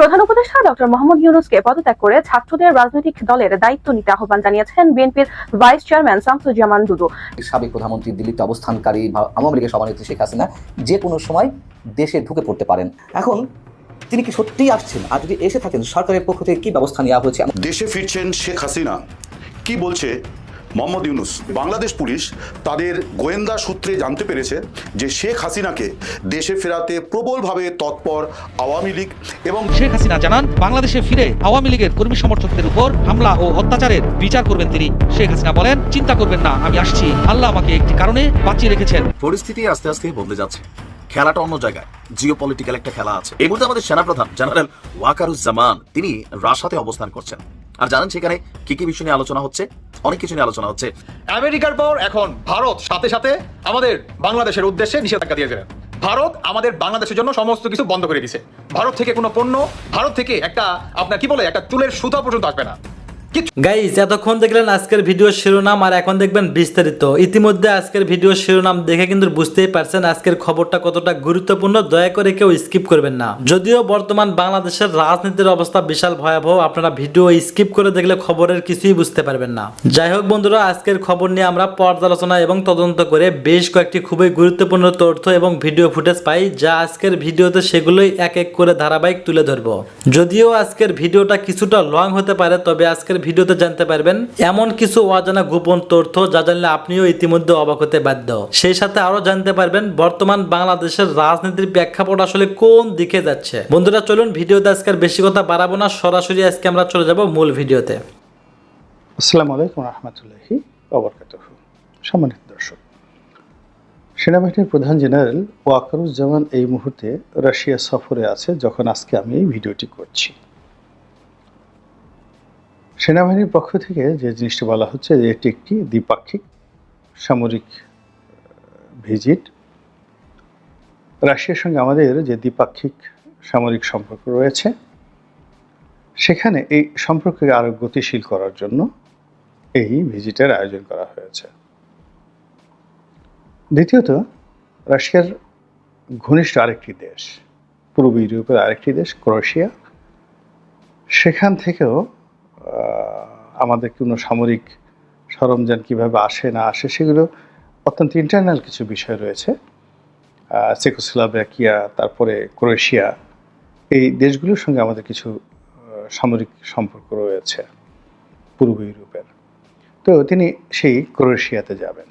প্রধান উপদেষ্টা ডক্টর মোহাম্মদ ইউনূসকে পদত্যাগ করে ছাত্রদের রাজনৈতিক দলের দায়িত্ব নিতে আহ্বান জানিয়েছেন বিএনপির ভাইস চেয়ারম্যান শামসুজ্জামান দুদু। সাবেক প্রধানমন্ত্রী দিল্লিতে অবস্থানকারী আওয়ামী লীগের সভানেত্রী শেখ হাসিনা যে কোনো সময় দেশে ঢুকে পড়তে পারেন। এখন তিনি কি সত্যিই আসছেন? আর যদি এসে থাকেন, সরকারের পক্ষ থেকে কি ব্যবস্থা নেওয়া হয়েছে? দেশে ফিরছেন শেখ হাসিনা, কি বলছে মোহাম্মদ ইউনূস? বাংলাদেশ পুলিশ তাদের গোয়েন্দা সূত্রে জানতে পেরেছে যে শেখ হাসিনাকে দেশে ফেরাতে প্রবলভাবে তৎপর আওয়ামী লীগ। এবং শেখ হাসিনা জানান, বাংলাদেশে ফিরে আওয়ামী লীগের কর্মী সমর্থকদের উপর হামলা ও অত্যাচারের বিচার করবেন তিনি। শেখ হাসিনা বলেন, চিন্তা করবেন না, আমি আসছি। আল্লাহ আমাকে একটি কারণে বাঁচিয়ে রেখেছেন। পরিস্থিতি আস্তে আস্তে বদলে যাচ্ছে, খেলাটা অন্য জায়গায়, জিও পলিটিক্যাল একটা খেলা আছে। এই মুহূর্তে আমাদের সেনাপ্রধান জেনারেল ওয়াকারুজ্জামান তিনি রাশাতে অবস্থান করছেন। আর জানেন সেখানে কি কি বিষয় নিয়ে আলোচনা হচ্ছে? অনেক কিছু নিয়ে আলোচনা হচ্ছে। আমেরিকার পর এখন ভারত সাথে সাথে আমাদের বাংলাদেশের উদ্দেশ্যে নিষেধাজ্ঞা দিয়েছে। ভারত আমাদের বাংলাদেশের জন্য সমস্ত কিছু বন্ধ করে দিছে। ভারত থেকে কোনো পণ্য, ভারত থেকে একটা আপনার কি বলে একটা চুলের সুতা পর্যন্ত আসবে না। গাইস, এতক্ষণ দেখলেন আজকের ভিডিও শিরোনাম, আর এখন দেখবেন বিস্তারিত। ইতিমধ্যে আজকের ভিডিও শিরোনাম দেখে কিন্তু বুঝতেই পারছেন আজকের খবরটা কতটা গুরুত্বপূর্ণ। দয়া করে কেউ স্কিপ করবেন না। যদিও বর্তমান বাংলাদেশের রাজনীতির অবস্থা বিশাল ভয়াবহ, আপনারা ভিডিও স্কিপ করে দেখলে খবরের কিছুই বুঝতে পারবেন না। যাই হোক বন্ধুরা, আজকের খবর নিয়ে আমরা পর্যালোচনা এবং তদন্ত করে বেশ কয়েকটি খুবই গুরুত্বপূর্ণ তথ্য এবং ভিডিও ফুটেজ পাই, যা আজকের ভিডিওতে সেগুলোই এক এক করে ধারাবাহিক তুলে ধরবো। যদিও আজকের ভিডিওটা কিছুটা লং হতে পারে, তবে আজকের ভিডিওতে জানতে পারবেন এমন কিছু অজানা গোপন তথ্য যা জানলে আপনিও ইতিমধ্যে অবাক হতে বাধ্য। সেই সাথে আরো জানতে পারবেন বর্তমান বাংলাদেশের রাজনীতির প্রেক্ষাপট আসলে কোন দিকে যাচ্ছে। বন্ধুরা চলুন, ভিডিওতে আজকের বেশি কথা বাড়াবো না, সরাসরি আজকে আমরা চলে যাব মূল ভিডিওতে। আসসালামু আলাইকুম রহমতুল্লাহি ওয়া বারাকাতুহু। সম্মানিত দর্শক, সেনাবাহিনীর প্রধান জেনারেল ওয়াকারুজ্জামান এই মুহূর্তে রাশিয়া সফরে আছে যখন আজকে আমি এই ভিডিওটি করছি। সেনাবাহিনীর পক্ষ থেকে যে জিনিসটি বলা হচ্ছে যে এটি একটি দ্বিপাক্ষিক সামরিক ভিজিট। রাশিয়ার সঙ্গে আমাদের যে দ্বিপাক্ষিক সামরিক সম্পর্ক রয়েছে, সেখানে এই সম্পর্ককে আরও গতিশীল করার জন্য এই ভিজিটের আয়োজন করা হয়েছে। দ্বিতীয়ত, রাশিয়ার ঘনিষ্ঠ আরেকটি দেশ, পূর্ব ইউরোপের আরেকটি দেশ ক্রোয়েশিয়া, সেখান থেকেও আমাদের কোনো সামরিক সরঞ্জাম কীভাবে আসে না আসে সেগুলো অত্যন্ত ইন্টারনাল কিছু বিষয় রয়েছে। চেকোস্লোভাকিয়া, তারপরে ক্রোয়েশিয়া, এই দেশগুলোর সঙ্গে আমাদের কিছু সামরিক সম্পর্ক রয়েছে পূর্ব ইউরোপের। তো তিনি সেই ক্রোয়েশিয়াতে যাবেন।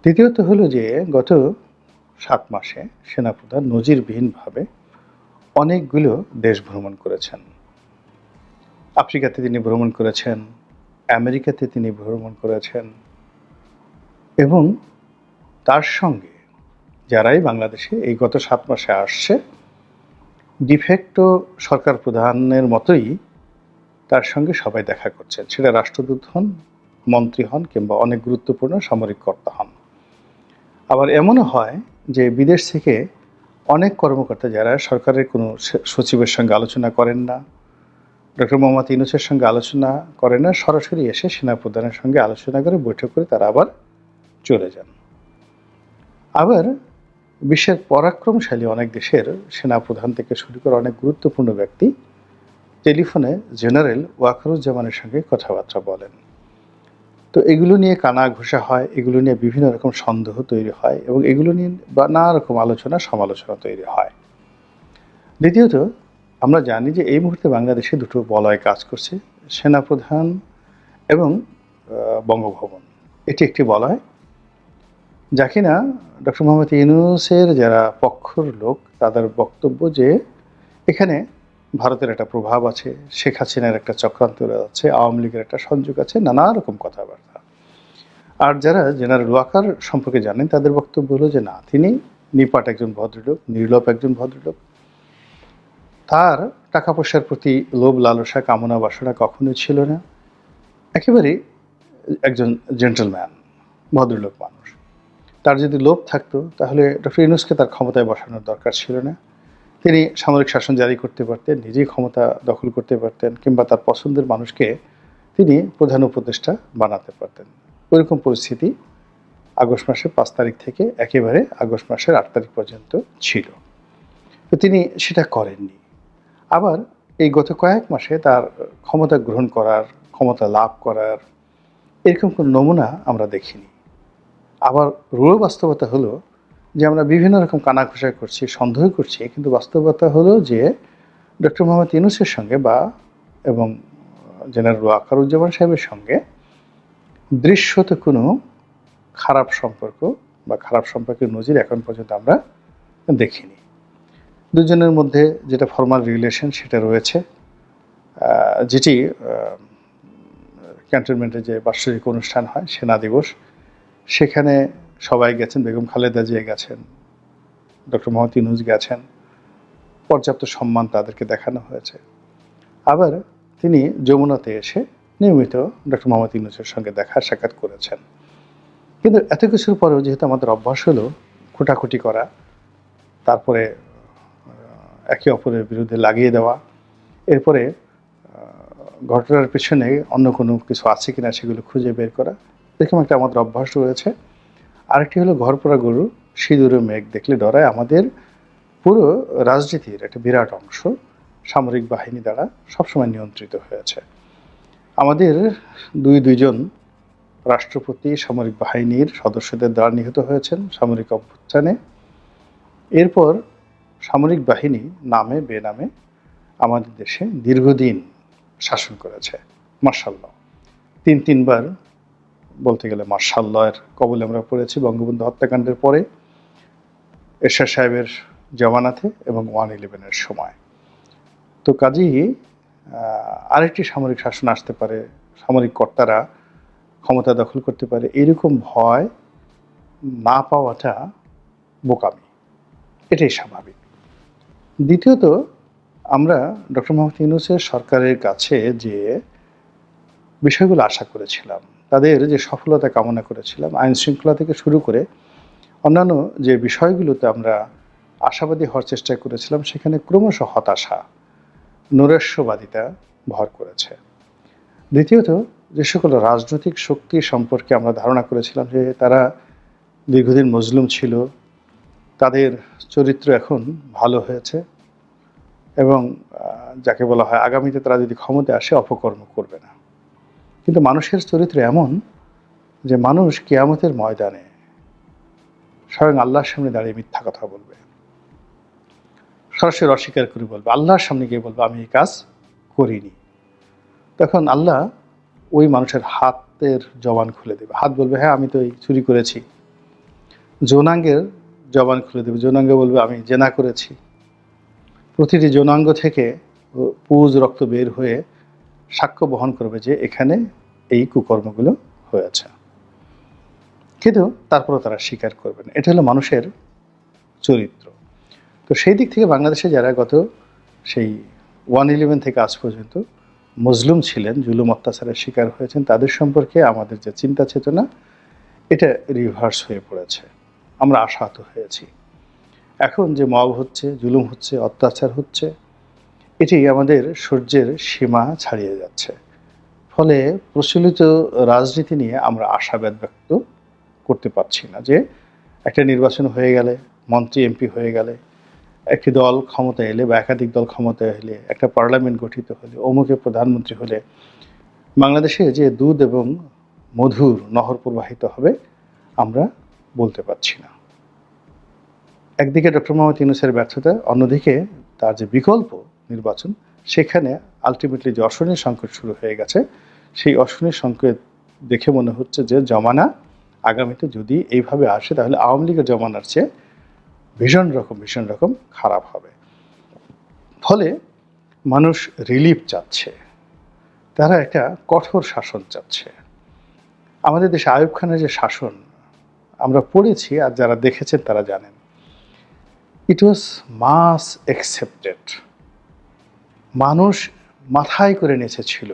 দ্বিতীয়ত হলো যে গত 7 মাসে সেনাপ্রধান নজিরবিহীনভাবে অনেকগুলো দেশ ভ্রমণ করেছেন। আফ্রিকাতে তিনি ভ্রমণ করেছেন, আমেরিকাতে তিনি ভ্রমণ করেছেন, এবং তার সঙ্গে যারাই বাংলাদেশে এই গত 7 মাসে আসছে, ডিফেক্টো সরকার প্রধানের মতোই তার সঙ্গে সবাই দেখা করছেন। সেটা রাষ্ট্রদূত হন, মন্ত্রী হন, কিংবা অনেক গুরুত্বপূর্ণ সামরিক কর্তা হন। আবার এমনও হয় যে বিদেশ থেকে অনেক কর্মকর্তা যারা সরকারের কোনো সচিবের সঙ্গে আলোচনা করেন না, ডক্টর মোহাম্মদ ইউনূসের সঙ্গে আলোচনা করে না, সরাসরি এসে সেনাপ্রধানের সঙ্গে আলোচনা করে বৈঠক করে তারা আবার চলে যান। আবার বিশ্বের পরাক্রমশালী অনেক দেশের সেনাপ্রধান থেকে শুরু করে অনেক গুরুত্বপূর্ণ ব্যক্তি টেলিফোনে জেনারেল ওয়াকারুজ্জামানের সঙ্গে কথাবার্তা বলেন। তো এগুলো নিয়ে কানা ঘোষা হয়, এগুলো নিয়ে বিভিন্ন রকম সন্দেহ তৈরি হয়, এবং এগুলো নিয়ে নানা রকম আলোচনা সমালোচনা তৈরি হয়। দ্বিতীয়ত, আমরা জানি যে এই মুহূর্তে বাংলাদেশে দুটো বলয় কাজ করছে, সেনাপ্রধান এবং বঙ্গভবন। এটি একটি বলয় যা কিনা ডক্টর মোহাম্মদ ইউনূসের যারা পক্ষর লোক তাদের বক্তব্য যে এখানে ভারতের একটা প্রভাব আছে, শেখ হাসিনার একটা চক্রান্ত আছে, আওয়ামী লীগের একটা সংযোগ আছে, নানা রকম কথাবার্তা। আর যারা জেনারেল ওয়াকার সম্পর্কে জানেন তাদের বক্তব্য হলো যে না, তিনি নিপাট একজন ভদ্রলোক, নির্লোভ একজন ভদ্রলোক, তার টাকা পয়সার প্রতি লোভ লালসা কামনা বাসনা কখনোই ছিল না, একেবারেই একজন জেন্টলম্যান, ভদ্রলোক মানুষ। তার যদি লোভ থাকতো তাহলে ডক্টর ইউনূসকে তার ক্ষমতায় বসানোর দরকার ছিল না। তিনি সামরিক শাসন জারি করতে পারতেন, নিজেই ক্ষমতা দখল করতে পারতেন, কিংবা তার পছন্দের মানুষকে তিনি প্রধান উপদেষ্টা বানাতে পারতেন। ওইরকম পরিস্থিতি আগস্ট মাসের 5 তারিখ থেকে একেবারে আগস্ট মাসের 8 তারিখ পর্যন্ত ছিল। তো তিনি সেটা করেননি। আবার এই গত কয়েক মাসে তার ক্ষমতা গ্রহণ করার, ক্ষমতা লাভ করার এরকম কোনো নমুনা আমরা দেখিনি। আবার রূঢ় বাস্তবতা হলো যে আমরা বিভিন্ন রকম কানাঘুষা করছি, সন্দেহ করছি, কিন্তু বাস্তবতা হলো যে ডক্টর মোহাম্মদ ইউনূসের সঙ্গে এবং জেনারেল ওয়াকারুজ্জামান সাহেবের সঙ্গে দৃশ্যত কোনো খারাপ সম্পর্ক বা খারাপ সম্পর্কের নজির এখন পর্যন্ত আমরা দেখিনি। দুজনের মধ্যে যেটা ফর্মাল রিলেশন সেটা রয়েছে, যেটি ক্যান্টনমেন্টে যে বার্ষিক অনুষ্ঠান হয় সেনা দিবস, সেখানে সবাই গেছেন, বেগম খালেদা জিয়া গেছেন, ডক্টর মোহাম্মদ ইউনূস গেছেন, পর্যাপ্ত সম্মান তাদেরকে দেখানো হয়েছে। আবার তিনি যমুনাতে এসে নিয়মিত ডক্টর মোহাম্মদ ইউনূসের সঙ্গে দেখা সাক্ষাৎ করেছেন। কিন্তু এত কিছুর পরেও যেহেতু আমাদের অভ্যাস হলো খুঁটাখুটি করা, তারপরে একে অপরের বিরুদ্ধে লাগিয়ে দেওয়া, এরপরে ঘটনার পেছনে অন্য কোনো কিছু আছে কিনা সেগুলো খুঁজে বের করা, এরকম একটা আমাদের অভ্যাস রয়েছে। আরেকটি হলো ঘরপোড়া গরু সিঁদুরে মেঘ দেখলে ডরায়। আমাদের পুরো রাজনীতির একটা বিরাট অংশ সামরিক বাহিনী দ্বারা সবসময় নিয়ন্ত্রিত হয়েছে। আমাদের দুইজন রাষ্ট্রপতি সামরিক বাহিনীর সদস্যদের দ্বারা নিহত হয়েছেন সামরিক অভ্যুত্থানে। এরপর সামরিক বাহিনী নামে বেনামে আমাদের দেশে দীর্ঘদিন শাসন করেছে। মার্শাল্লাহ, তিনবার বলতে গেলে মার্শাল্লাহের কবলে আমরা পড়েছি বঙ্গবন্ধু হত্যাকাণ্ডের পরে, এরশাদ সাহেবের জামানাতে এবং 1/11-এর সময়। তো কাজেই আরেকটি সামরিক শাসন আসতে পারে, সামরিক কর্তারা ক্ষমতা দখল করতে পারে, এরকম ভয় না পাওয়াটা বোকামি, এটাই স্বাভাবিক। দ্বিতীয়ত, আমরা ডক্টর মোহাম্মদ ইউনূসের সরকারের কাছে যে বিষয়গুলো আশা করেছিলাম, তাদের যে সফলতা কামনা করেছিলাম, আইন শৃঙ্খলা থেকে শুরু করে অন্যান্য যে বিষয়গুলোতে আমরা আশাবাদী হওয়ার চেষ্টা করেছিলাম, সেখানে ক্রমশ হতাশা, নৈরাশ্যবাদিতা ভর করেছে। দ্বিতীয়ত, যে সকল রাজনৈতিক শক্তি সম্পর্কে আমরা ধারণা করেছিলাম যে তারা দীর্ঘদিন মজলুম ছিল, তাদের চরিত্র এখন ভালো হয়েছে এবং যাকে বলা হয় আগামীতে তারা যদি ক্ষমতায় আসে অপকর্ম করবে না। কিন্তু মানুষের চরিত্র এমন যে মানুষ কিয়ামতের ময়দানে স্বয়ং আল্লাহর সামনে দাঁড়িয়ে মিথ্যা কথা বলবে, সরাসরি অস্বীকার করে বলবে, আল্লাহর সামনে গিয়ে বলবে আমি এই কাজ করিনি। তখন আল্লাহ ওই মানুষের হাতের জবান খুলে দেবে, হাত বলবে হ্যাঁ আমি তো এই চুরি করেছি। যৌনাঙ্গের জবান খুলে দেবে, যৌনাঙ্গ বলবে আমি জেনা করেছি। প্রতিটি যৌনাঙ্গ থেকে পুজ রক্ত বের হয়ে সাক্ষ্য বহন করবে যে এখানে এই কুকর্মগুলো হয়েছে, কিন্তু তারপরেও তারা স্বীকার করবে না। এটা হলো মানুষের চরিত্র। তো সেই দিক থেকে বাংলাদেশে যারা গত সেই 1/11 থেকে আজ পর্যন্ত মজলুম ছিলেন, জুলুম অত্যাচারের শিকার হয়েছেন, তাদের সম্পর্কে আমাদের যে চিন্তা চেতনা, এটা রিভার্স হয়ে পড়েছে। আমরা আশাহত হয়েছি। এখন যে মব হচ্ছে, জুলুম হচ্ছে, অত্যাচার হচ্ছে, এটি আমাদের সহ্যের সীমা ছাড়িয়ে যাচ্ছে। ফলে প্রচলিত রাজনীতি নিয়ে আমরা আশাবাদ ব্যক্ত করতে পারছি না যে একটা নির্বাচন হয়ে গেলে, মন্ত্রী এমপি হয়ে গেলে, একটি দল ক্ষমতায় এলে বা একাধিক দল ক্ষমতায় এলে, একটা পার্লামেন্ট গঠিত হলে, অমুকে প্রধানমন্ত্রী হলে বাংলাদেশে যে দুধ এবং মধুর নহর প্রবাহিত হবে আমরা বলতে পারছি না। একদিকে ডক্টর মোহাম্মদ ইউনূসের ব্যর্থতা, অন্যদিকে তার যে বিকল্প নির্বাচন, সেখানে আলটিমেটলি যে অশনির সংকট শুরু হয়ে গেছে, সেই অশনির সংকেত দেখে মনে হচ্ছে যে জমানা আগামীতে যদি এইভাবে আসে তাহলে আওয়ামী লীগের জমানার চেয়ে ভীষণ রকম খারাপ হবে। ফলে মানুষ রিলিফ চাচ্ছে, তারা একটা কঠোর শাসন চাচ্ছে। আমাদের দেশে আইয়ুব খানের যে শাসন আমরা পড়েছি আর যারা দেখেছেন তারা জানেন, ইট ওয়াজ মাস অ্যাকসেপ্টেড। মানুষ মাথায় করে নেচেছিল।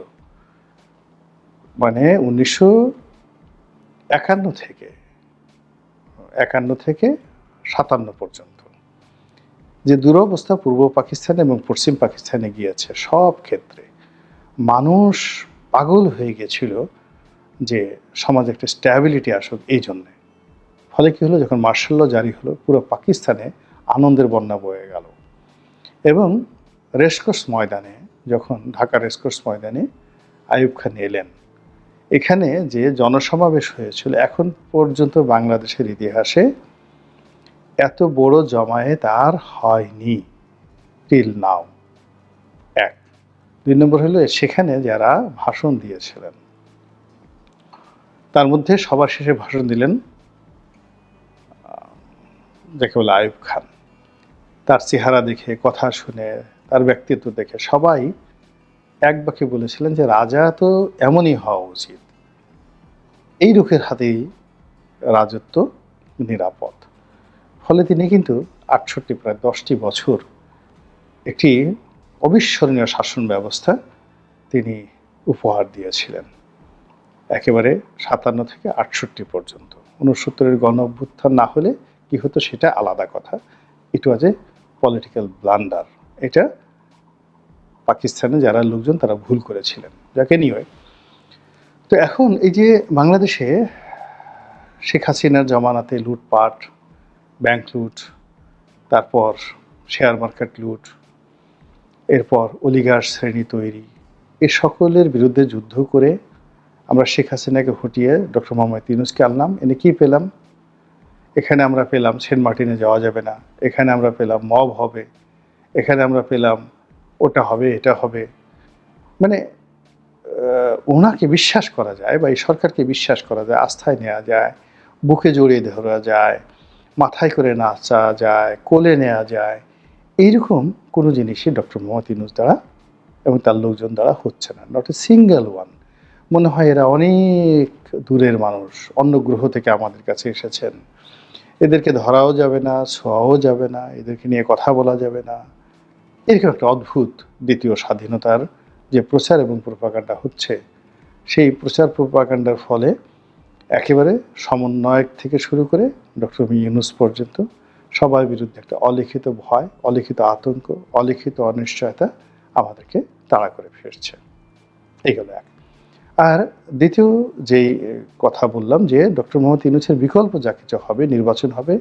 মানে 1951 থেকে 57 পর্যন্ত যে দুরবস্থা পূর্ব পাকিস্তান এবং পশ্চিম পাকিস্তানে গিয়েছে, সব ক্ষেত্রে মানুষ পাগল হয়ে গেছিল যে সমাজে একটা স্ট্যাবিলিটি আসুক এই জন্যে। ফলে কী হলো, যখন মার্শাল ল জারি হলো পুরো পাকিস্তানে আনন্দের বন্যা বয়ে গেল এবং রেসকোর্স ময়দানে, যখন ঢাকা রেসকোর্স ময়দানে আইয়ুব খান এলেন, এখানে যে জনসমাবেশ হয়েছিল, এখন পর্যন্ত বাংলাদেশের ইতিহাসে এত বড় জমায়েত আর হয়নি টিল নাও। এক। 2 নম্বর হলো সেখানে যারা ভাষণ দিয়েছিলেন, তার মধ্যে সবার শেষে ভাষণ দিলেন যাকে বলে আইয়ুব খান। তার চেহারা দেখে, কথা শুনে, তার ব্যক্তিত্ব দেখে সবাই এক বাক্যে বলেছিলেন যে রাজা তো এমনই হওয়া উচিত, এই লোকের হাতেই রাজত্ব নিরাপদ। ফলে তিনি কিন্তু 68 প্রায় 10টি বছর একটি অবিস্মরণীয় শাসন ব্যবস্থা তিনি উপহার দিয়েছিলেন, একেবারে 57 থেকে 68 পর্যন্ত। 69-এর গণ অভ্যুত্থান না হলে কি হতো সেটা আলাদা কথা, ইট ওয়াজ এ পলিটিক্যাল ব্লান্ডার। এটা পাকিস্তানে যারা লোকজন তারা ভুল করেছিলেন, যাকে নিয়ে। তো এখন এই যে বাংলাদেশে শেখ হাসিনার জমানাতে লুটপাট, ব্যাংক লুট, তারপর শেয়ার মার্কেট লুট, এরপর অলিগার শ্রেণী তৈরি, এ সকলের বিরুদ্ধে যুদ্ধ করে আমরা শেখ হাসিনাকে হটিয়ে ডক্টর মোহাম্মদ ইউনূসকে আনলাম। এনে কি পেলাম? এখানে আমরা পেলাম সেন্ট মার্টিনে যাওয়া যাবে না, এখানে আমরা পেলাম মব হবে, এখানে আমরা পেলাম ওটা হবে, এটা হবে। মানে ওনাকে বিশ্বাস করা যায় বা এই সরকারকে বিশ্বাস করা যায়, আস্থায় নেওয়া যায়, বুকে জড়িয়ে ধরা যায়, মাথায় করে নাচা যায়, কোলে নেওয়া যায়, এইরকম কোনো জিনিসই ডক্টর মোহাম্মদ ইউনূস দ্বারা এবং তার লোকজন দ্বারা হচ্ছে না। Not a single one. মনে হয় এরা অনেক দূরের মানুষ, অন্য গ্রহ থেকে আমাদের কাছে এসেছেন, এদেরকে ধরাও যাবে না, ছোঁয়াও যাবে না, এদেরকে নিয়ে কথা বলা যাবে না। এরকম একটা অদ্ভুত দ্বিতীয় স্বাধীনতার যে প্রচার এবং প্রোপাগান্ডা হচ্ছে, সেই প্রচার প্রোপাগান্ডার ফলে একেবারে সমন্বয়ক থেকে শুরু করে ডক্টর ইউনূস পর্যন্ত সবার বিরুদ্ধে একটা অলিখিত ভয়, অলিখিত আতঙ্ক, অলিখিত অনিশ্চয়তা আমাদেরকে তাড়া করে ফিরছে। এইগুলো এক। আর দ্বিতীয় যেই কথা বললাম যে ডক্টর মোহাম্মদ ইউনূসের বিকল্প যা কিছু হবে, নির্বাচন হবে,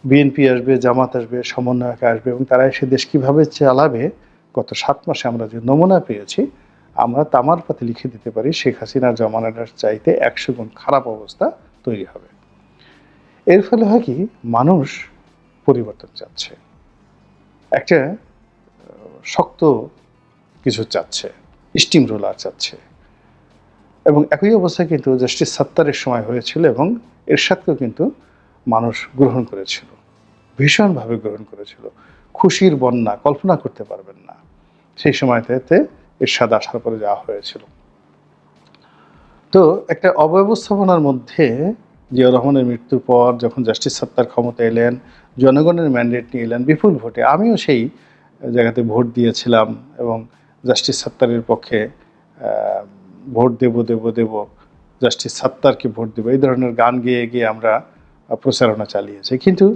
বিএনপি আসবে, জামাত আসবে, সমন্বয়ক আসবে এবং তারা এসে দেশ কীভাবে চালাবে, গত 7 মাসে আমরা যে নমুনা পেয়েছি, আমরা তামার পাতে লিখে দিতে পারি শেখ হাসিনার জমানাটার চাইতে 100 গুণ খারাপ অবস্থা তৈরি হবে। এর ফলে হয় কি, মানুষ পরিবর্তন চাচ্ছে, একটা শক্ত কিছু চাচ্ছে, স্টিম রোলার চাচ্ছে। এবং একই অবস্থা কিন্তু জাস্টিস সাত্তারের সময় হয়েছিল এবং এরশাদকেও কিন্তু মানুষ গ্রহণ করেছিল, ভীষণভাবে গ্রহণ করেছিল। খুশির বন্যা কল্পনা করতে পারবেন না সেই সময়টাতে এরশাদ আসার পরে যা হয়েছিল। তো একটা অব্যবস্থাপনার মধ্যে জিয়াউর রহমানের মৃত্যুর পর যখন জাস্টিস সাত্তার ক্ষমতা এলেন, জনগণের ম্যান্ডেট নিয়ে এলেন বিপুল ভোটে, আমিও সেই জায়গাতে ভোট দিয়েছিলাম এবং জাস্টিস সাত্তারের পক্ষে ভোট দেব, জাস্টিস সাত্তারকে ভোট দেব, এই ধরনের গান গেয়ে গিয়ে আমরা প্রচারণা চালিয়েছি। কিন্তু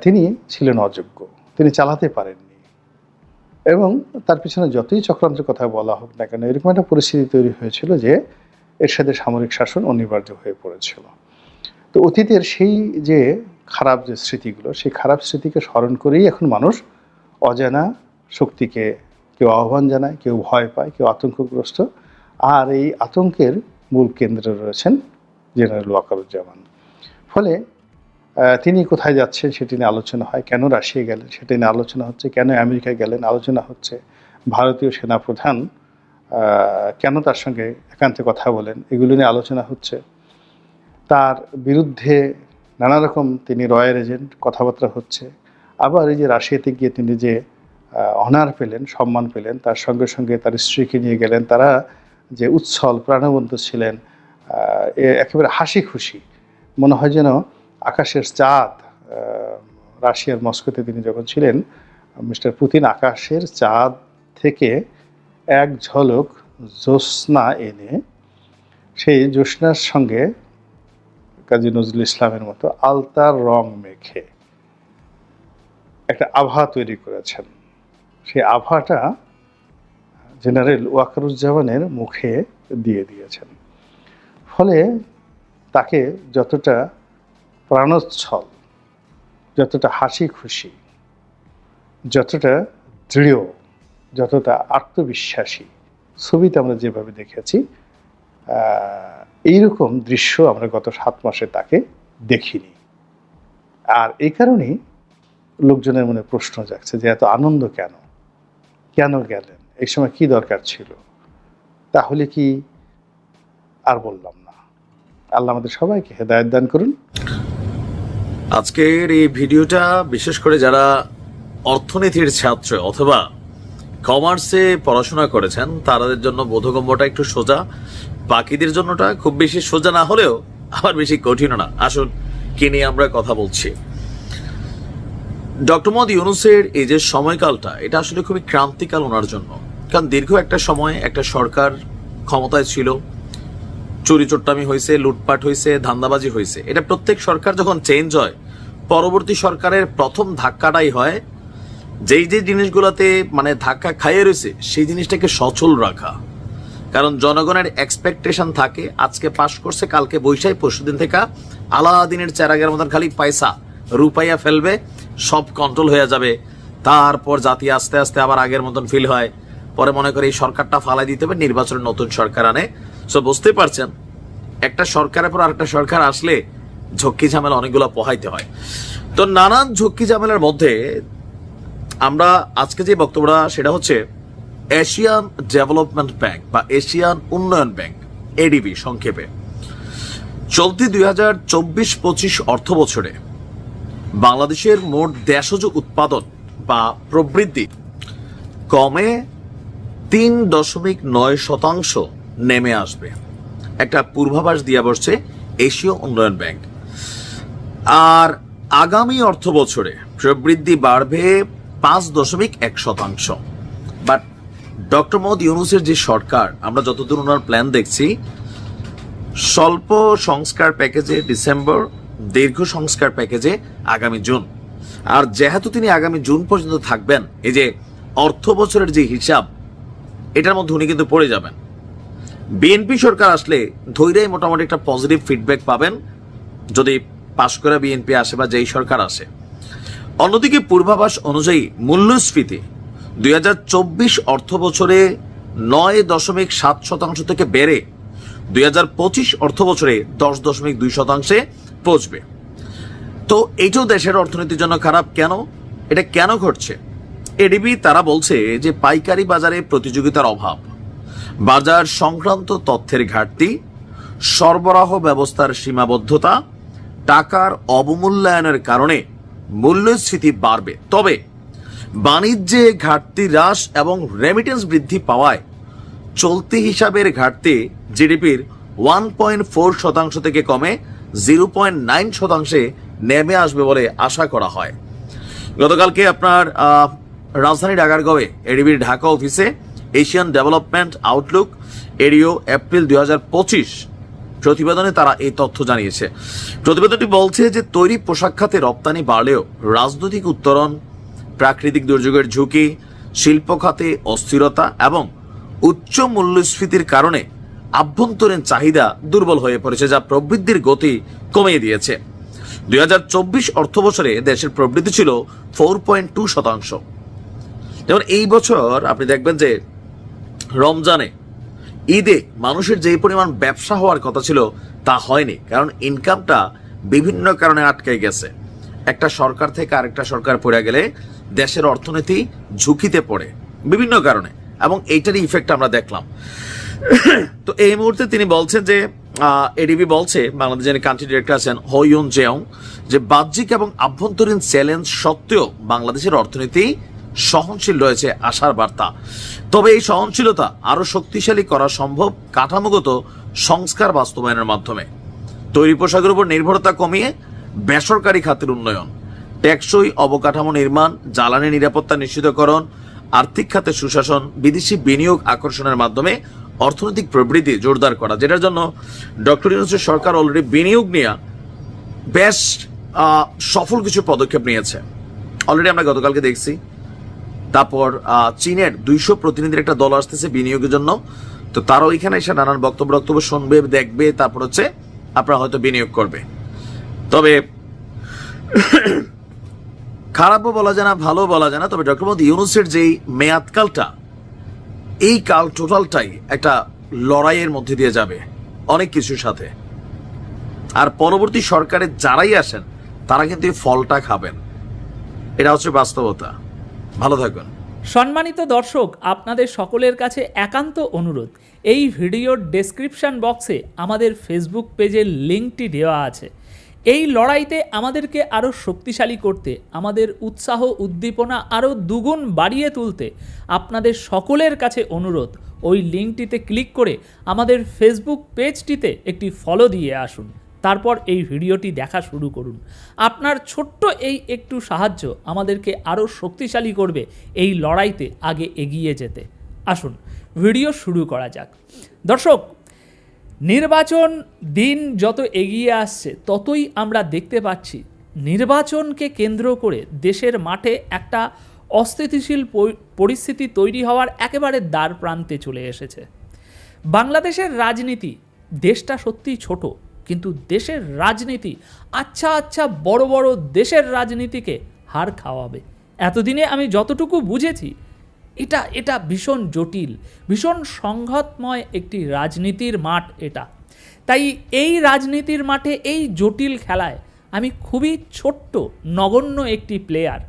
তিনি ছিলেন অযোগ্য, তিনি চালাতে পারেননি এবং তার পিছনে যতই চক্রান্তের কথা বলা হোক না কেন, এরকম একটা পরিস্থিতি তৈরি হয়েছিল যে এরশাদের সামরিক শাসন অনিবার্য হয়ে পড়েছিল। তো অতীতের সেই যে খারাপ যে স্মৃতিগুলো, সেই খারাপ স্মৃতিকে স্মরণ করেই এখন মানুষ অজানা শক্তিকে কেউ আহ্বান জানায়, কেউ ভয় পায়, কেউ আতঙ্কগ্রস্ত। আর এই আতঙ্কের মূল কেন্দ্রে রয়েছেন জেনারেল ওয়াকারুজ্জামান। ফলে তিনি কোথায় যাচ্ছেন সেটি নিয়ে আলোচনা হয়, কেন রাশিয়া গেলেন সেটি নিয়ে আলোচনা হচ্ছে, কেন আমেরিকায় গেলেন আলোচনা হচ্ছে, ভারতীয় সেনাপ্রধান কেন তার সঙ্গে একান্তে কথা বলেন এগুলো নিয়ে আলোচনা হচ্ছে। তার বিরুদ্ধে নানা রকম তিনি রয়্যাল এজেন্ট, কথাবার্তা হচ্ছে। আবার এই যে রাশিয়াতে গিয়ে তিনি যে অনার পেলেন, সম্মান পেলেন, তার সঙ্গে সঙ্গে তার স্ত্রীকে নিয়ে গেলেন, তারা যে উচ্ছল প্রাণবন্ত ছিলেন, একেবারে হাসি খুশি, মনে হয় যেন আকাশের চাঁদ। রাশিয়ার মস্কোতে তিনি যখন ছিলেন, মিস্টার পুতিন আকাশের চাঁদ থেকে এক ঝলক জ্যোৎস্না এনে সেই জ্যোৎস্নার সঙ্গে কাজী নজরুল ইসলামের মতো আলতার রং মেখে একটা আভা তৈরি করেছেন। সেই আভাটা জেনারেল ওয়াকারুজ্জামানের মুখে দিয়ে দিয়েছেন। ফলে তাকে যতটা প্রাণোচ্ছল, যতটা হাসি খুশি, যতটা দৃঢ়, যতটা আত্মবিশ্বাসী ছবিতে আমরা যেভাবে দেখেছি, এইরকম দৃশ্য আমরা গত 7 মাসে তাকে দেখিনি। আর এই কারণেই লোকজনের মনে প্রশ্ন জাগছে যে এত আনন্দ কেন, কেন গেলেন, এই সময় কি দরকার ছিল? তাহলে কি আর বললাম না। আল্লাহ আমাদের সবাইকে হেদায়েত দান করুন। আজকের এই ভিডিওটা বিশেষ করে যারা অর্থনীতির ছাত্র অথবা কমার্সে পড়াশোনা করেছেন তাদের জন্য বোধগম্যটা একটু সোজা, বাকিদের জন্যটা খুব বেশি সোজা না হলেও আবার বেশি কঠিনও না। আসুন কি নিয়ে আমরা কথা বলছি। ডক্টর মোহাম্মদ ইউনূসের এই যে সময়কালটা, এটা আসলে খুবই ক্রান্তিকাল ওনার জন্য। কারণ দীর্ঘ একটা সময় একটা সরকার ক্ষমতায় ছিল, চুরি চোট্টামি হয়েছে, লুটপাট হয়েছে, ধান্দাবাজি হয়েছে। এটা প্রত্যেক সরকার যখন চেঞ্জ হয়, পরবর্তী সরকারের প্রথম ধাক্কাটাই হয় যেই যে জিনিসগুলোতে মানে ধাক্কা খাইয়ে রয়েছে সেই জিনিসটাকে সচল রাখা। কারণ জনগণের এক্সপেকটেশন থাকে আজকে পাশ করছে, কালকে বৈশাখ, পরশুদিন থেকে আলাদিনের চেরাগের মতন খালি পয়সা রুপাইয়া ফেলবে, সব কন্ট্রোল হয়ে যাবে। তারপর জাতি আস্তে আস্তে আবার আগের মতন ফিল হয়, পরে মনে করে এই সরকারটা ফালাই দিতে হবে, নির্বাচনের নতুন সরকার আনে। সো বুঝতে পারছেন একটা সরকারের পর আরেকটা সরকার আসলে ঝক্কি ঝামেলা অনেকগুলো পোহাইতে হয়। তো নানান ঝক্কি ঝামেলার মধ্যে আমরা আজকে যে বক্তব্যটা সেটা হচ্ছে এশিয়ান ডেভেলপমেন্ট ব্যাংক বা এশিয়ান উন্নয়ন ব্যাংক, এডিবি সংক্ষেপে, চলতি 2024-25 অর্থ বছরে বাংলাদেশের মোট দেশজ উৎপাদন বা প্রবৃদ্ধি কমে 3.9% নেমে আসবে, একটা পূর্বাভাস দিয়ে বসছে এশীয় উন্নয়ন ব্যাংক। আর আগামী অর্থ বছরে প্রবৃদ্ধি বাড়বে 5.1%। বাট ডক্টর মোহাম্মদ ইউনূসের যে সরকার, আমরা যতদূর ওনার প্ল্যান দেখছি, স্বল্প সংস্কার প্যাকেজে ডিসেম্বর, দীর্ঘ সংস্কার প্যাকেজে আগামী জুন। আর যেহেতু তিনি আগামী জুন পর্যন্ত থাকবেন, এই যে অর্থ বছরের যে হিসাব, এটার মধ্যে উনি কিন্তু পড়ে যাবেন। বিএনপি সরকার আসলে ধৈর্যই মোটামুটি একটা পজিটিভ ফিডব্যাক পাবেন যদি পাশ করে বিএনপি আসে বা যেই সরকার আসে। অন্যদিকে পূর্বাভাস অনুযায়ী মূল্যস্ফীতি 2024 অর্থ বছরে 9.7% থেকে বেড়ে 2025 অর্থ বছরে 10.2% পৌঁছবে। তো এইটাও দেশের অর্থনীতির জন্য খারাপ। কেন? এটা কেন ঘটছে? এডিবি তারা বলছে যে পাইকারি বাজারে প্রতিযোগিতার অভাব, বাজার সংক্রান্ত তথ্যের ঘাটতি, সরবরাহ ব্যবস্থার সীমাবদ্ধতা, টাকার অবমূল্যায়নের কারণে মূল্যস্ফীতি বাড়বে। তবে বাণিজ্যে ঘাটতি হ্রাস এবং রেমিটেন্স বৃদ্ধি পাওয়ায় চলতি হিসাবের ঘাটতি জিডিপির 1.4% থেকে কমে 0.9% নেমে আসবে বলে আশা করা হয়। গতকালকে আপনার রাজধানী ঢাকারগাঁওয়ে এডিবির ঢাকা অফিসে এশিয়ান ডেভেলপমেন্ট আউটলুক এরিও এপ্রিল 2025 প্রতিবেদনে তারা এই তথ্য জানিয়েছে। প্রতিবেদনটি বলছে যে তৈরি পোশাক খাতে রপ্তানি বাড়লেও রাজনৈতিক উত্তরণ, প্রাকৃতিক দুর্যোগের ঝুঁকি, শিল্প খাতে অস্থিরতা এবং উচ্চ মূল্যস্ফীতির কারণে আভ্যন্তরীণ চাহিদা দুর্বল হয়ে পড়েছে, যা প্রবৃদ্ধির গতি কমিয়ে দিয়েছে। 2024 অর্থ বছরে দেশের প্রবৃদ্ধি ছিল 4.2%। যেমন এই বছর আপনি দেখবেন যে রমজানে, ঈদে মানুষের যে পরিমাণ ব্যবসা হওয়ার কথা ছিল তা হয়নি, কারণ ইনকামটা বিভিন্ন কারণে আটকে গেছে। একটা সরকার থেকে আরেকটা সরকার পড়ে গেলে দেশের অর্থনীতি ঝুঁকিতে পড়ে বিভিন্ন কারণে, এবং এইটারই ইফেক্ট আমরা দেখলাম। তো এই মুহূর্তে তিনি বলছেন যে এডিবি বলছে, বাংলাদেশের কান্ট্রি ডিরেক্টর আছেন হইউন জেয়ং, যে বাহ্যিক এবং আভ্যন্তরীণ চ্যালেঞ্জ সত্ত্বেও বাংলাদেশের অর্থনীতি সহনশীল রয়েছে, আশার বার্তা। তবে এই সহনশীলতা আরো শক্তিশালী করা সম্ভব কাঠামোগত সংস্কার বাস্তবায়নের মাধ্যমে। তৈরি পোশাকের উপর নির্ভরতা কমিয়ে বেসরকারি খাতের উন্নয়ন, টেকসই অবকাঠামো নির্মাণ, জ্বালানি নিরাপত্তা নিশ্চিতকরণ, আর্থিক খাতে সুশাসন, বিদেশি বিনিয়োগ আকর্ষণের মাধ্যমে অর্থনৈতিক প্রবৃদ্ধি জোরদার করা, যেটার জন্য ডক্টর ইউনূসের সরকার অলরেডি বিনিয়োগ নিয়ে বেশ সফল কিছু পদক্ষেপ নিয়েছে। অলরেডি আমরা গতকালকে দেখছি। তারপর চীনের 200 প্রতিনিধির একটা দল আসতেছে বিনিয়োগের জন্য। তো তারাও এখানে এসে নানান বক্তব্য শুনবে, দেখবে, তারপর হচ্ছে আপনারা হয়তো বিনিয়োগ করবে। তবে খারাপও বলা যায় না, ভালো বলা যায় না, তবে ডক্টর মোহাম্মদ ইউনূসের যেই মেয়াদকালটা, এই কাল টোটালটাই একটা লড়াইয়ের মধ্যে দিয়ে যাবে অনেক কিছুর সাথে। আর পরবর্তী সরকারে যারাই আসেন তারা কিন্তু এই ফলটা খাবেন, এটা হচ্ছে বাস্তবতা। ভালো থাকবেন। সম্মানিত দর্শক, আপনাদের সকলের কাছে একান্ত অনুরোধ, এই ভিডিওর ডেসক্রিপশন বক্সে আমাদের ফেসবুক পেজের লিঙ্কটি দেওয়া আছে। এই লড়াইতে আমাদেরকে আরও শক্তিশালী করতে, আমাদের উৎসাহ উদ্দীপনা আরও দ্বিগুণ বাড়িয়ে তুলতে আপনাদের সকলের কাছে অনুরোধ, ওই লিঙ্কটিতে ক্লিক করে আমাদের ফেসবুক পেজটিতে একটি ফলো দিয়ে আসুন। তারপর এই ভিডিওটি দেখা শুরু করুন। আপনার ছোট্ট এই একটু সাহায্য আমাদেরকে আরও শক্তিশালী করবে এই লড়াইতে আগে এগিয়ে যেতে। আসুন ভিডিও শুরু করা যাক। দর্শক, নির্বাচন দিন যত এগিয়ে আসছে ততই আমরা দেখতে পাচ্ছি নির্বাচনকে কেন্দ্র করে দেশের মাঠে একটা অস্থিতিশীল পরিস্থিতি তৈরি হওয়ার একেবারে দ্বার প্রান্তে চলে এসেছে। বাংলাদেশের রাজনীতি, দেশটা সত্যিই ছোট, কিন্তু দেশের রাজনীতি আচ্ছা বড় বড় দেশের রাজনীতিকে হার খাওয়াবে। এতদিনে আমি যতটুকু বুঝেছি এটা ভীষণ জটিল, ভীষণ সংঘাতময় একটি রাজনীতির মাঠ এটা। তাই এই রাজনীতির মাঠে এই জটিল খেলায় আমি খুবই ছোট্ট নগণ্য একটি প্লেয়ার।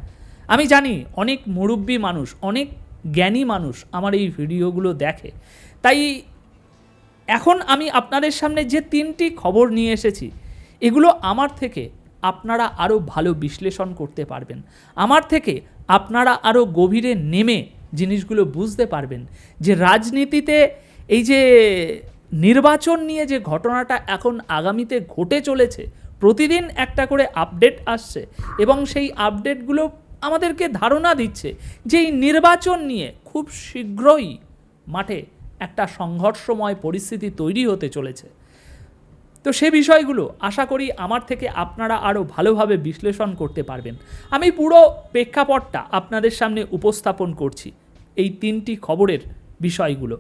আমি জানি অনেক মুরব্বী মানুষ, অনেক জ্ঞানী মানুষ আমার এই ভিডিওগুলো দেখে। তাই এখন আমি আপনাদের সামনে যে 3টি খবর নিয়ে এসেছি, এগুলো আমার থেকে আপনারা আরও ভালো বিশ্লেষণ করতে পারবেন, আমার থেকে আপনারা আরও গভীরে নেমে জিনিসগুলো বুঝতে পারবেন যে রাজনীতিতে এই যে নির্বাচন নিয়ে যে ঘটনাটা এখন আগামীতে ঘটে চলেছে, প্রতিদিন একটা করে আপডেট আসছে এবং সেই আপডেটগুলো আমাদেরকে ধারণা দিচ্ছে যে এই নির্বাচন নিয়ে খুব শীঘ্রই মাঠে একটা সংঘর্ষময় পরিস্থিতি তৈরি হতে চলেছে। তো সে বিষয়গুলো আশা করি আমার থেকে আপনারা আরও ভালোভাবে বিশ্লেষণ করতে পারবেন। আমি পুরো প্রেক্ষাপটটা আপনাদের সামনে উপস্থাপন করছি, এই 3টি খবরের বিষয়গুলো,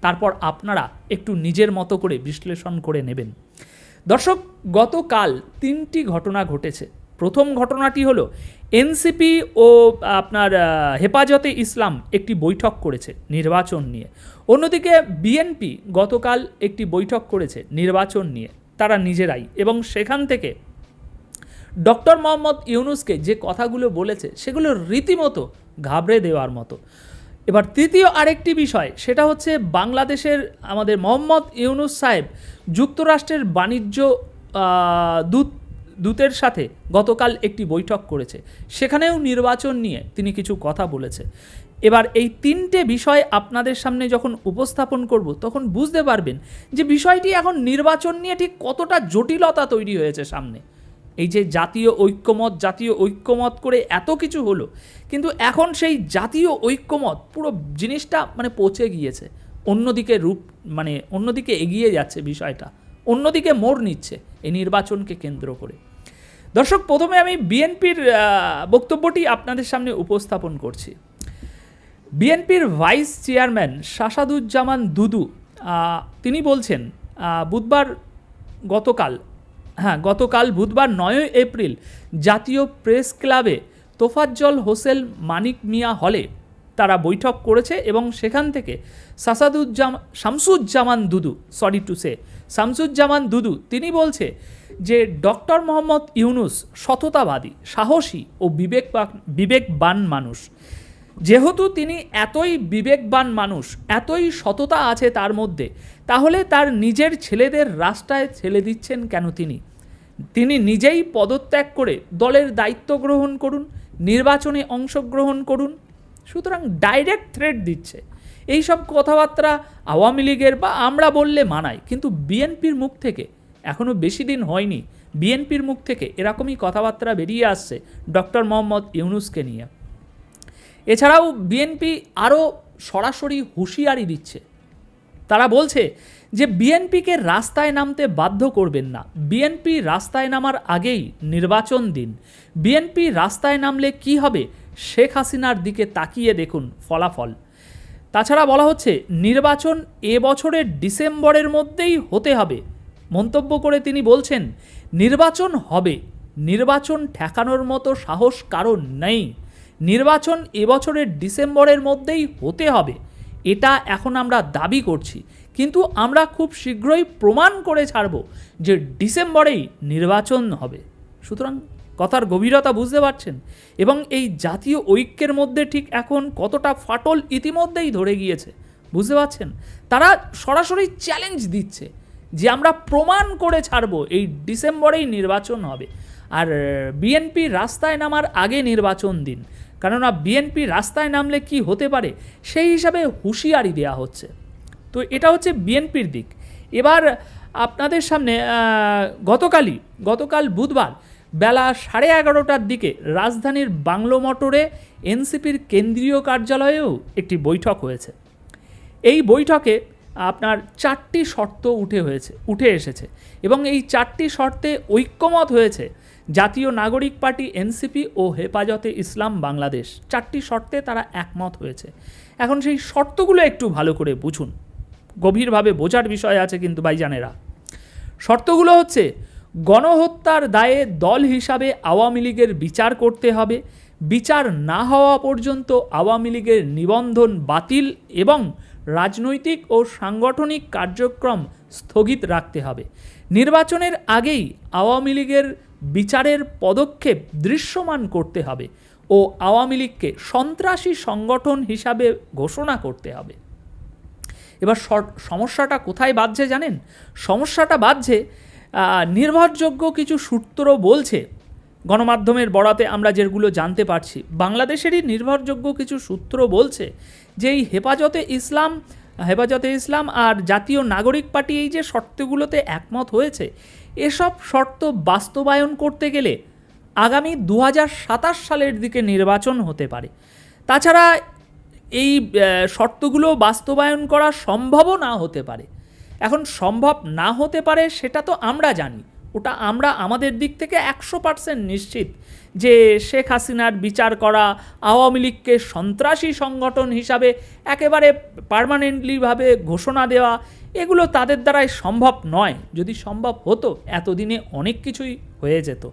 তারপর আপনারা একটু নিজের মতো করে বিশ্লেষণ করে নেবেন। দর্শক, গতকাল 3টি ঘটনা ঘটেছে। প্রথম ঘটনাটি হলো এনসিপি ও আপনার হেফাজতে ইসলাম একটি বৈঠক করেছে নির্বাচন নিয়ে। অন্যদিকে বিএনপি গতকাল একটি বৈঠক করেছে নির্বাচন নিয়ে তারা নিজেরাই, এবং সেখান থেকে ডক্টর মোহাম্মদ ইউনূসকে যে কথাগুলো বলেছে সেগুলো রীতিমতো ঘাবড়ে দেওয়ার মতো। এবার তৃতীয় আরেকটি বিষয়, সেটা হচ্ছে বাংলাদেশের আমাদের মোহাম্মদ ইউনূস সাহেব যুক্তরাষ্ট্রের বাণিজ্য দূতের সাথে গতকাল একটি বৈঠক করেছে, সেখানেও নির্বাচন নিয়ে তিনি কিছু কথা বলেছে। এবার এই 3টে বিষয় আপনাদের সামনে যখন উপস্থাপন করব তখন বুঝতে পারবেন যে বিষয়টি এখন নির্বাচন নিয়ে ঠিক কতটা জটিলতা তৈরি হয়েছে সামনে। এই যে জাতীয় ঐক্যমত করে এত কিছু হলো, কিন্তু এখন সেই জাতীয় ঐক্যমত পুরো জিনিসটা পচে গিয়েছে, অন্যদিকে এগিয়ে যাচ্ছে বিষয়টা, অন্যদিকে মোড় নিচ্ছে এই নির্বাচনকে কেন্দ্র করে। দর্শক, প্রথমে আমি বিএনপির বক্তব্যটি আপনাদের সামনে উপস্থাপন করছি। বিএনপির ভাইস চেয়ারম্যান সাসাদুজ্জামান দুদু তিনি বলছেন গতকাল বুধবার 9 এপ্রিল জাতীয় প্রেস ক্লাবে তোফাজ্জল হোসেন মানিক মিয়া হলে তারা বৈঠক করেছে এবং সেখান থেকে শামসুজ্জামান দুদু তিনি বলছে যে ডক্টর মোহাম্মদ ইউনূস সততাবাদী, সাহসী ও বিবেকবান মানুষ। যেহেতু তিনি এতই বিবেকবান মানুষ, এতই সততা আছে তার মধ্যে, তাহলে তার নিজের ছেলেদের রাস্তায় ছেড়ে দিচ্ছেন কেন? তিনি নিজেই পদত্যাগ করে দলের দায়িত্ব গ্রহণ করুন, নির্বাচনে অংশগ্রহণ করুন। সুতরাং ডাইরেক্ট থ্রেট দিচ্ছে। এই সব কথাবার্তা আওয়ামী লীগের বা আমরা বললে মানায়, কিন্তু বিএনপির মুখ থেকে এখনও বেশি দিন হয়নি, বিএনপির মুখ থেকে এরকমই কথাবার্তা বেরিয়ে আসছে ডক্টর মোহাম্মদ ইউনূসকে নিয়ে। এছাড়াও বিএনপি আরও সরাসরি হুঁশিয়ারি দিচ্ছে। তারা বলছে যে বিএনপিকে রাস্তায় নামতে বাধ্য করবেন না, বিএনপি রাস্তায় নামার আগেই নির্বাচন দিন। বিএনপি রাস্তায় নামলে কি হবে, শেখ হাসিনার দিকে তাকিয়ে দেখুন ফলাফল। তাছাড়া বলা হচ্ছে নির্বাচন এবছরের ডিসেম্বরের মধ্যেই হতে হবে। মন্তব্য করে তিনি বলছেন নির্বাচন হবে, নির্বাচন ঠেকানোর মতো সাহস কারণ নেই। নির্বাচন এবছরের ডিসেম্বরের মধ্যেই হতে হবে, এটা এখন আমরা দাবি করছি, কিন্তু আমরা খুব শীঘ্রই প্রমাণ করে ছাড়ব যে ডিসেম্বরেই নির্বাচন হবে। সুতরাং কথার গভীরতা বুঝতে পারছেন, এবং এই জাতীয় ঐক্যের মধ্যে ঠিক এখন কতটা ফাটল ইতিমধ্যেই ধরে গিয়েছে বুঝতে পারছেন। তারা সরাসরি চ্যালেঞ্জ দিচ্ছে যে আমরা প্রমাণ করে ছাড়ব এই ডিসেম্বরেই নির্বাচন হবে। আর বিএনপি রাস্তায় নামার আগে নির্বাচন দিন, কেননা বিএনপি রাস্তায় নামলে কি হতে পারে সেই হিসাবে হুঁশিয়ারি দেওয়া হচ্ছে। তো এটা হচ্ছে বিএনপির দিক। এবার আপনাদের সামনে গতকাল বুধবার বেলা 11:30টার দিকে রাজধানীর বাংলো মোটরে এনসিপির কেন্দ্রীয় কার্যালয়েও একটি বৈঠক হয়েছে। এই বৈঠকে আপনার 4টি শর্ত উঠে এসেছে, এবং এই 4টি শর্তে ঐক্যমত হয়েছে জাতীয় নাগরিক পার্টি এনসিপি ও হেফাজতে ইসলাম বাংলাদেশ। 4টি শর্তে তারা একমত হয়েছে। এখন সেই শর্তগুলো একটু ভালো করে বুঝুন, গভীরভাবে বোঝার বিষয় আছে কিন্তু ভাইজানেরা। শর্তগুলো হচ্ছে, গণহত্যার দায়ে দল হিসাবে আওয়ামী লীগের বিচার করতে হবে, বিচার না হওয়া পর্যন্ত আওয়ামী লীগের নিবন্ধন বাতিল এবং রাজনৈতিক ও সাংগঠনিক কার্যক্রম স্থগিত রাখতে হবে, নির্বাচনের আগেই আওয়ামী লীগের বিচারের পদক্ষেপ দৃশ্যমান করতে হবে ও আওয়ামী লীগকে সন্ত্রাসী সংগঠন হিসাবে ঘোষণা করতে হবে। এবার সমস্যাটা কোথায় বাধছে জানেন? সমস্যাটা বাধছে নির্ভরযোগ্য কিছু সূত্র বলছে, গণমাধ্যমের বরাতে আমরা যেগুলো জানতে পারছি, বাংলাদেশেরই নির্ভরযোগ্য কিছু সূত্র বলছে যে এই হেফাজতে ইসলাম আর জাতীয় নাগরিক পার্টি এই যে শর্তগুলোতে একমত হয়েছে, এসব শর্ত বাস্তবায়ন করতে গেলে আগামী 2027 সালের দিকে নির্বাচন হতে পারে। তাছাড়া এই শর্তগুলো বাস্তবায়ন করা সম্ভবও না হতে পারে। এখন সম্ভব না হতে পারে সেটা তো আমরা জানি, ওটা আমরা আমাদের দিক থেকে 100% নিশ্চিত যে শেখ হাসিনার বিচার করা, আওয়ামী লীগকে সন্ত্রাসী সংগঠন হিসাবে একেবারে পার্মানেন্টলিভাবে ঘোষণা দেওয়া, এগুলো তাদের দ্বারাই সম্ভব নয়। যদি সম্ভব হতো এতদিনে অনেক কিছুই হয়ে যেত,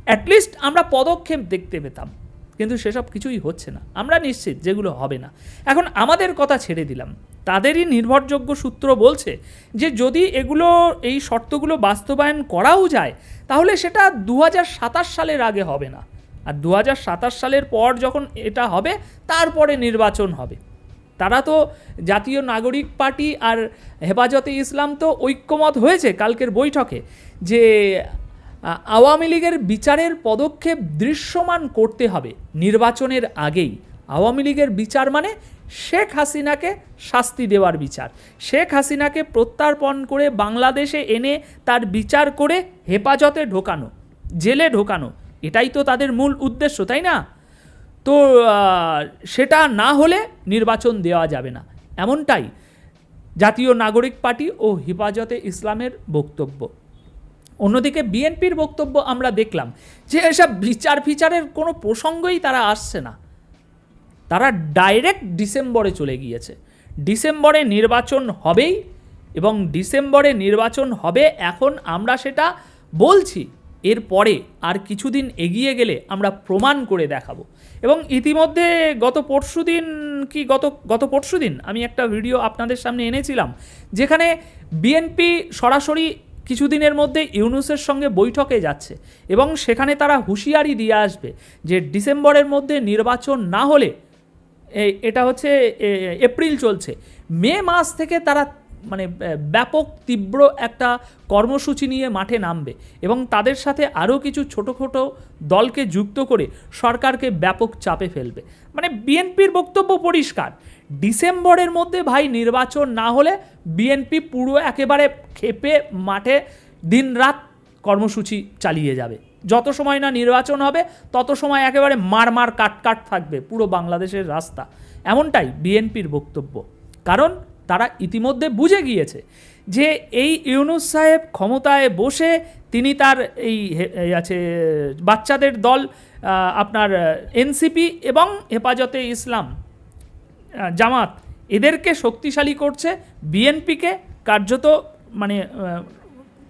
অ্যাটলিস্ট আমরা পদক্ষেপ দেখতে পেতাম, কিন্তু সেসব কিছুই হচ্ছে না। আমরা নিশ্চিত যেগুলো হবে না। এখন আমাদের কথা ছেড়ে দিলাম, তাদেরই নির্ভরযোগ্য সূত্র বলছে যে যদি এই শর্তগুলো বাস্তবায়ন করাও যায় তাহলে সেটা 2027 সালের আগে হবে না, আর 2027 সালের পর যখন এটা হবে তারপরে নির্বাচন হবে। তারা তো জাতীয় নাগরিক পার্টি আর হেফাজতে ইসলাম তো ঐক্যমত হয়েছে কালকের বৈঠকে যে আওয়ামী লীগের বিচারের পদক্ষেপ দৃশ্যমান করতে হবে নির্বাচনের আগেই। আওয়ামী লীগের বিচার মানে শেখ হাসিনাকে শাস্তি দেওয়ার বিচার, শেখ হাসিনাকে প্রত্যার্পণ করে বাংলাদেশে এনে তার বিচার করে হেফাজতে ঢোকানো, জেলে ঢোকানো, এটাই তো তাদের মূল উদ্দেশ্য, তাই না? তো সেটা না হলে নির্বাচন দেওয়া যাবে না, এমনটাই জাতীয় নাগরিক পার্টি ও হেফাজতে ইসলামের বক্তব্য। অন্যদিকে বিএনপির বক্তব্য আমরা দেখলাম যে এসব বিচারের কোনো প্রসঙ্গই তারা আসছে না, তারা ডাইরেক্ট ডিসেম্বরে চলে গিয়েছে। ডিসেম্বরে নির্বাচন হবেই, এবং ডিসেম্বরে নির্বাচন হবে, এখন আমরা সেটা বলছি, এরপরে আর কিছুদিন এগিয়ে গেলে আমরা প্রমাণ করে দেখাবো। এবং ইতিমধ্যে গত পরশুদিন আমি একটা ভিডিও আপনাদের সামনে এনেছিলাম যেখানে বিএনপি সরাসরি কিছুদিনের মধ্যে ইউনূসের সঙ্গে বৈঠকে যাচ্ছে, এবং সেখানে তারা হুঁশিয়ারি দিয়ে আসবে যে ডিসেম্বরের মধ্যে নির্বাচন না হলে, এটা হচ্ছে এপ্রিল চলছে, মে মাস থেকে তারা ব্যাপক তীব্র একটা কর্মসূচি নিয়ে মাঠে নামবে, এবং তাদের সাথে আরও কিছু ছোটো দলকে যুক্ত করে সরকারকে ব্যাপক চাপে ফেলবে। বিএনপির বক্তব্য পরিষ্কার, ডিসেম্বরের মধ্যে ভাই নির্বাচন না হলে বিএনপি পুরো একেবারে ক্ষেপে মাঠে দিনরাত কর্মসূচি চালিয়ে যাবে। যত সময় না নির্বাচন হবে তত সময় একেবারে মার কাট থাকবে পুরো বাংলাদেশের রাস্তা, এমনটাই বিএনপির বক্তব্য। কারণ তারা ইতিমধ্যে বুঝে গিয়েছে যে এই ইউনূস সাহেব ক্ষমতায় বসে তিনি তার বাচ্চাদের দল আপনার এনসিপি এবং হেফাজতে ইসলাম, জামাত, এদেরকে শক্তিশালী করছে, বিএনপিকে কার্যত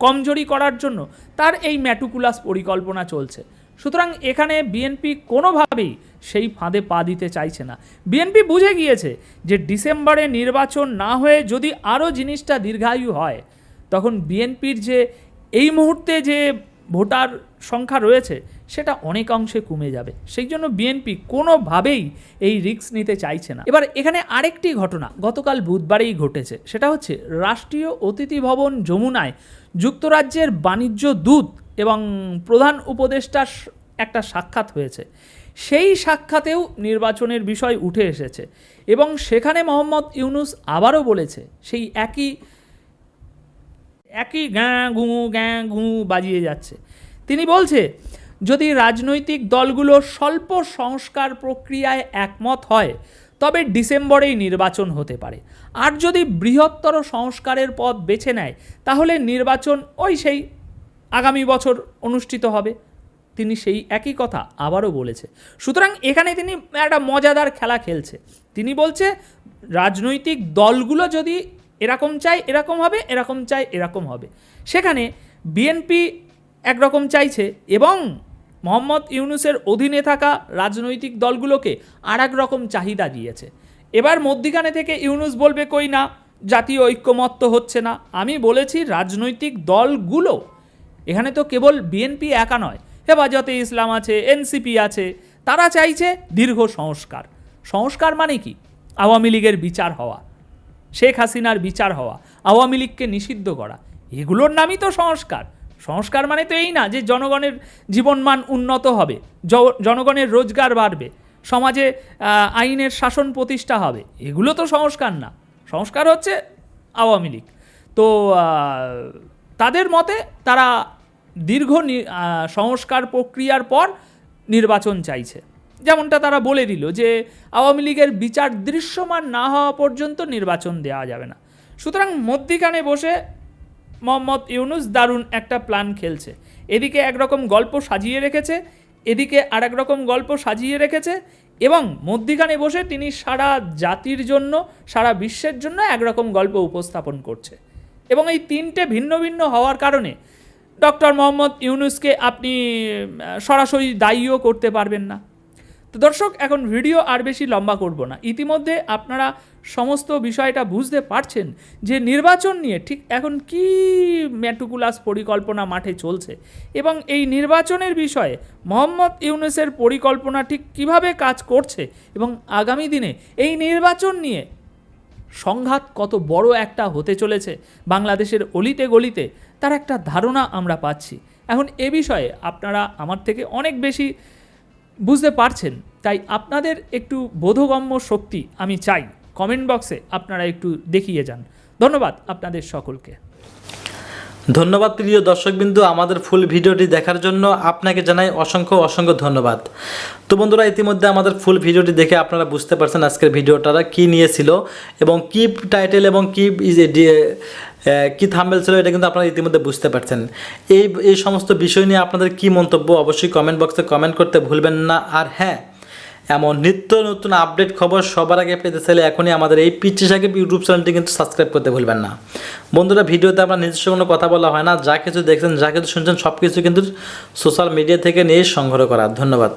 কমজোরি করার জন্য তার এই ম্যাটুকুলাস পরিকল্পনা চলছে। সুতরাং এখানে বিএনপি কোনোভাবেই সেই ফাঁদে পা দিতে চাইছে না। বিএনপি বুঝে গিয়েছে যে ডিসেম্বরে নির্বাচন না হয়ে যদি আরও জিনিসটা দীর্ঘায়ু হয়, তখন বিএনপির যে এই মুহূর্তে যে ভোটার সংখ্যা রয়েছে সেটা অনেক অংশে কমে যাবে। সেই জন্য বিএনপি কোনোভাবেই এই রিস্ক নিতে চাইছে না। এবার এখানে আরেকটি ঘটনা গতকাল বুধবারেই ঘটেছে, সেটা হচ্ছে রাষ্ট্রীয় অতিথি ভবন যমুনায় যুক্তরাজ্যের বাণিজ্য দূত এবং প্রধান উপদেষ্টার একটা সাক্ষাৎ হয়েছে। সেই সাক্ষাতেও নির্বাচনের বিষয় উঠে এসেছে এবং সেখানে মোহাম্মদ ইউনূস আবারও বলেছে, সেই একই গ্যাঁ ঘুঁ বাজিয়ে যাচ্ছে। তিনি বলছে, যদি রাজনৈতিক দলগুলো স্বল্প সংস্কার প্রক্রিয়ায় একমত হয় তবে ডিসেম্বরেই নির্বাচন হতে পারে, আর যদি বৃহত্তর সংস্কারের পথ বেছে নেয় তাহলে নির্বাচন সেই আগামী বছর অনুষ্ঠিত হবে। তিনি সেই একই কথা আবারও বলেছে। সুতরাং এখানে তিনি একটা মজাদার খেলা খেলছে। তিনি বলছে রাজনৈতিক দলগুলো যদি এরকম চায় এরকম হবে, এরকম চায় এরকম হবে। সেখানে বিএনপি একরকম চাইছে এবং মোহাম্মদ ইউনূসের অধীনে থাকা রাজনৈতিক দলগুলোকে আর এক রকম চাহিদা দিয়েছে। এবার মধ্যিখানে থেকে ইউনূস বলবে, কই না, জাতীয় ঐক্যমত্য হচ্ছে না। আমি বলেছি রাজনৈতিক দলগুলো, এখানে তো কেবল বিএনপি একা নয়, হেফাজতে ইসলাম আছে, এনসিপি আছে, তারা চাইছে দীর্ঘ সংস্কার। সংস্কার মানে কি? আওয়ামী লীগের বিচার হওয়া, শেখ হাসিনার বিচার হওয়া, আওয়ামী লীগকে নিষিদ্ধ করা, এগুলোর নামই তো সংস্কার। সংস্কার মানে তো এই না যে জনগণের জীবনমান উন্নত হবে, জনগণের রোজগার বাড়বে, সমাজে আইনের শাসন প্রতিষ্ঠা হবে, এগুলো তো সংস্কার না। সংস্কার হচ্ছে আওয়ামী লীগ। তো তাদের মতে তারা দীর্ঘ সংস্কার প্রক্রিয়ার পর নির্বাচন চাইছে। যেমনটা তারা বলে দিল যে আওয়ামী লীগের বিচার দৃশ্যমান না হওয়া পর্যন্ত নির্বাচন দেওয়া যাবে না। সুতরাং মধ্যিখানে বসে মোহাম্মদ ইউনূস দারুণ একটা প্ল্যান খেলছে। এদিকে একরকম গল্প সাজিয়ে রেখেছে, এদিকে আর এক রকম গল্প সাজিয়ে রেখেছে এবং মধ্যিখানে বসে তিনি সারা জাতির জন্য, সারা বিশ্বের জন্য একরকম গল্প উপস্থাপন করছে। এবং এই তিনটে ভিন্ন ভিন্ন হওয়ার কারণে ডক্টর মোহাম্মদ ইউনূসকে আপনি সরাসরি দায়ীও করতে পারবেন না। তো দর্শক, এখন ভিডিও আর বেশি লম্বা করব না। ইতিমধ্যে আপনারা সমস্ত বিষয়টা বুঝতে পারছেন যে নির্বাচন নিয়ে ঠিক এখন কি ম্যাটুকুলাস পরিকল্পনা মাঠে চলছে এবং এই নির্বাচনের বিষয়ে মোহাম্মদ ইউনূসের পরিকল্পনা ঠিক কিভাবে কাজ করছে এবং আগামী দিনে এই নির্বাচন নিয়ে সংঘাত কত বড় একটা হতে চলেছে বাংলাদেশের অলিতে গলিতে, তার একটা ধারণা আমরা পাচ্ছি। এখন এ বিষয়ে আপনারা আমার থেকে অনেক বেশি বুঝতে পারছেন, তাই আপনাদের একটু বোধগম্য শক্তি আমি চাই। কমেন্ট বক্সে আপনারা একটু দেখিয়ে যান। ধন্যবাদ আপনাদের সকলকে। ধন্যবাদ প্রিয় দর্শকবিন্দু, আমাদের ফুল ভিডিওটি দেখার জন্য আপনাকে জানাই অসংখ্য অসংখ্য ধন্যবাদ। তো বন্ধুরা, ইতিমধ্যে আমাদের ফুল ভিডিওটি দেখে আপনারা বুঝতে পারছেন আজকের ভিডিওটা কী নিয়েছিল এবং কী টাইটেল এবং কী থাম্বনেল ছিল, এটা কিন্তু আপনারা ইতিমধ্যে বুঝতে পারছেন। এই সমস্ত বিষয় নিয়ে আপনাদের কী মন্তব্য অবশ্যই কমেন্ট বক্সে কমেন্ট করতে ভুলবেন না। আর হ্যাঁ, এমন নিত্য নতুন আপডেট খবর সবার আগে পেতে চাইলে এখনই আমাদের এই পিচ্চি সাকিব ইউটিউব চ্যানেলটি কিন্তু সাবস্ক্রাইব করতে ভুলবেন না। বন্ধুরা, ভিডিওতে আমরা নিজস্ব কোনো কথা বলা হয় না, যা কিছু দেখছেন, যা কিছু শুনছেন সব কিছু কিন্তু সোশ্যাল মিডিয়া থেকে নিয়ে সংগ্রহ করা। ধন্যবাদ।